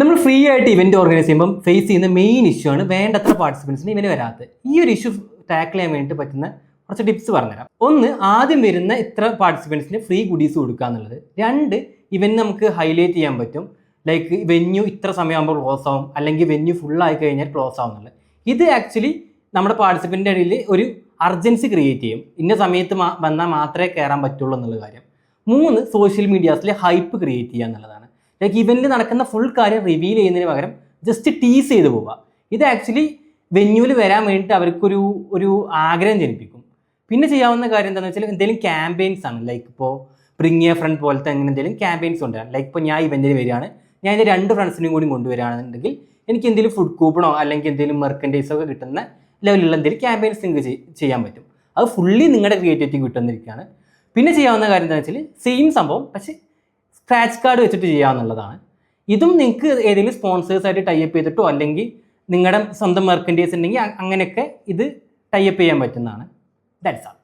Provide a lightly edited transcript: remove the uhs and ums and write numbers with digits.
നമ്മൾ ഫ്രീ ആയിട്ട് event organise ചെയ്യുമ്പോൾ ഫേസ് ചെയ്യുന്ന മെയിൻ ഇഷ്യൂ ആണ് വേണ്ടത്ര പാർട്ടിസിപ്പൻസിന് ഇവന് വരാത്തത്. ഈ ഒരു ഇഷ്യൂ ടാക്കിൾ ചെയ്യാൻ വേണ്ടിയിട്ട് പറ്റുന്ന കുറച്ച് ടിപ്സ് പറഞ്ഞുതരാം. ഒന്ന്, ആദ്യം വരുന്ന ഇത്ര പാർട്ടിസിപ്പൻസിന് ഫ്രീ ഗുഡീസ് കൊടുക്കുക എന്നുള്ളത്. രണ്ട്, ഇവന് നമുക്ക് ഹൈലൈറ്റ് ചെയ്യാൻ പറ്റും. ലൈക്ക് വെന്യൂ ഇത്ര സമയമാകുമ്പോൾ ക്ലോസ് ആവും, അല്ലെങ്കിൽ വെന്യൂ ഫുൾ ആയി കഴിഞ്ഞാൽ ക്ലോസ് ആവും എന്നുള്ളത്. ഇത് ആക്ച്വലി നമ്മുടെ പാർട്ടിസിപ്പൻ്റെ ഇടയിൽ ഒരു അർജൻസി ക്രിയേറ്റ് ചെയ്യും. ഇന്ന സമയത്ത് വന്നാൽ മാത്രമേ കയറാൻ പറ്റുള്ളൂ എന്നുള്ള കാര്യം. മൂന്ന്, സോഷ്യൽ മീഡിയാസിൽ ഹൈപ്പ് ക്രിയേറ്റ് ചെയ്യുക എന്നുള്ളതാണ്. ലൈക്ക് ഇവന്റിൽ നടക്കുന്ന ഫുൾ കാര്യം റിവീൽ ചെയ്യുന്നതിന് പകരം ജസ്റ്റ് ടീസ് ചെയ്ത് പോവുക. ഇത് ആക്ച്വലി വെന്യൂവിൽ വരാൻ വേണ്ടിയിട്ട് അവർക്കൊരു ആഗ്രഹം ജനിപ്പിക്കും. പിന്നെ ചെയ്യാവുന്ന കാര്യം എന്താണെന്ന് വെച്ചാൽ എന്തെങ്കിലും ക്യാമ്പയിൻസ് ആണ്. ലൈക്ക് ഇപ്പോൾ ബ്രിങ് എ ഫ്രണ്ട് പോലത്തെ അങ്ങനെ എന്തെങ്കിലും ക്യാമ്പയിൻസ് കൊണ്ടുവരാം. ലൈക്ക് ഇപ്പോൾ ഞാൻ ഇവന്റിന് വരികയാണ്, ഞാൻ എൻ്റെ 2 ഫ്രണ്ട്സിനും കൂടി കൊണ്ടുവരികയാണെന്നുണ്ടെങ്കിൽ എനിക്ക് എന്തെങ്കിലും ഫുഡ് കൂപ്പണോ അല്ലെങ്കിൽ എന്തെങ്കിലും മെർക്കൻഡൈസോ ഒക്കെ കിട്ടുന്ന ലെവലിലുള്ള എന്തെങ്കിലും ക്യാമ്പയിൻസ് നിങ്ങൾക്ക് ചെയ്യാൻ പറ്റും. അത് ഫുള്ളി നിങ്ങളുടെ ക്രിയേറ്റിവിറ്റി കിട്ടുന്നിരിക്കുകയാണ്. പിന്നെ ചെയ്യാവുന്ന കാര്യം എന്താണെന്ന് വെച്ചാൽ സെയിം സംഭവം പക്ഷേ സ്ക്രാച്ച് കാർഡ് വെച്ചിട്ട് ചെയ്യാവുന്നതാണ്. ഇതും നിങ്ങൾക്ക് ഏതെങ്കിലും സ്പോൺസേഴ്സായിട്ട് ടൈപ്പ് ചെയ്തിട്ടോ അല്ലെങ്കിൽ നിങ്ങളുടെ സ്വന്തം മെർക്കൻഡൈസ് ഉണ്ടെങ്കിൽ അങ്ങനെയൊക്കെ ഇത് ടൈപ്പ് ചെയ്യാൻ പറ്റുന്നതാണ്. ദാറ്റ്സ് ആൾ.